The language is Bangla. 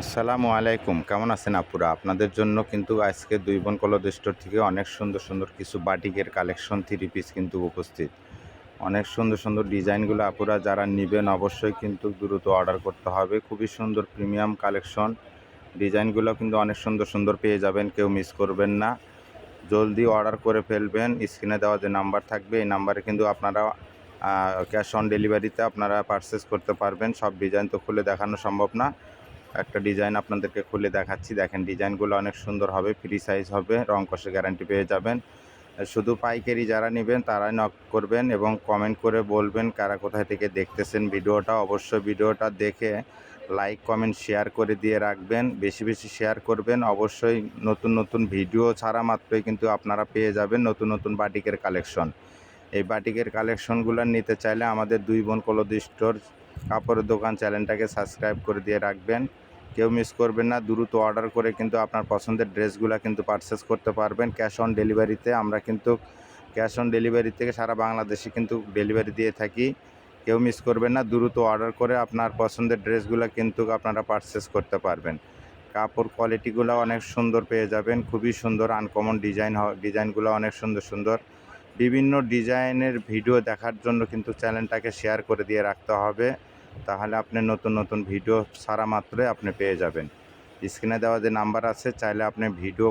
আসসালামু আলাইকুম, কেমন আছেন আপুরা? আপনাদের জন্য কিন্তু আজকে দুই বোন কলদ স্টোর থেকে অনেক সুন্দর সুন্দর কিছু বাটিকের কালেকশন থ্রি পিস কিন্তু উপস্থিত। অনেক সুন্দর সুন্দর ডিজাইনগুলো আপুরা যারা নেবেন অবশ্যই কিন্তু দ্রুত অর্ডার করতে হবে। খুবই সুন্দর প্রিমিয়াম কালেকশন, ডিজাইনগুলো কিন্তু অনেক সুন্দর সুন্দর পেয়ে যাবেন, কেউ মিস করবেন না। জলদি অর্ডার করে ফেলবেন। স্ক্রিনে দেওয়া যে নাম্বার থাকবে এই নাম্বারে কিন্তু আপনারা ক্যাশ অন ডেলিভারিতে আপনারা পারচেস করতে পারবেন। সব ডিজাইন তো খুলে দেখানো সম্ভব না। একটা ডিজাইন আপনাদেরকে খুলে দেখাচ্ছি, দেখেন ডিজাইনগুলো অনেক সুন্দর হবে, ফ্রি সাইজ হবে, রং কষে গ্যারান্টি পেয়ে যাবেন। শুধু পাইকারি যারা নেবেন তারাই নক করবেন এবং কমেন্ট করে বলবেন কারা কোথায় থেকে দেখতেছেন ভিডিওটা। অবশ্যই ভিডিওটা দেখে লাইক কমেন্ট শেয়ার করে দিয়ে রাখবেন, বেশি বেশি শেয়ার করবেন। অবশ্যই নতুন নতুন ভিডিও ছাড়া মাত্রই কিন্তু আপনারা পেয়ে যাবেন নতুন নতুন বাটিকের কালেকশন। এই বাটিকের কালেকশনগুলো নিতে চাইলে আমাদের দুই বোন কলদ স্টোর কাপড়ের দোকান চ্যানেলটাকে সাবস্ক্রাইব করে দিয়ে রাখবেন, কেউ মিস করবেন না। দ্রুত অর্ডার করে কিন্তু আপনার পছন্দের ড্রেসগুলো কিন্তু পারচেস করতে পারবেন ক্যাশ অন ডেলিভারিতে। আমরা কিন্তু ক্যাশ অন ডেলিভারি থেকে সারা বাংলাদেশে কিন্তু ডেলিভারি দিয়ে থাকি, কেউ মিস করবেন না। দ্রুত অর্ডার করে আপনার পছন্দের ড্রেসগুলো কিন্তু আপনারা পারচেস করতে পারবেন। কাপড় কোয়ালিটিগুলো অনেক সুন্দর পেয়ে যাবেন, খুবই সুন্দর আনকমন ডিজাইনগুলো অনেক সুন্দর সুন্দর। বিভিন্ন ডিজাইনের ভিডিও দেখার জন্য কিন্তু চ্যানেলটাকে শেয়ার করে দিয়ে রাখতে হবে, তাহলে আপনি নতুন নতুন ভিডিও ছাড়া মাত্রই আপনি পেয়ে যাবেন। স্ক্রিনে দেওয়া যে নাম্বার আছে চাইলে আপনি ভিডিও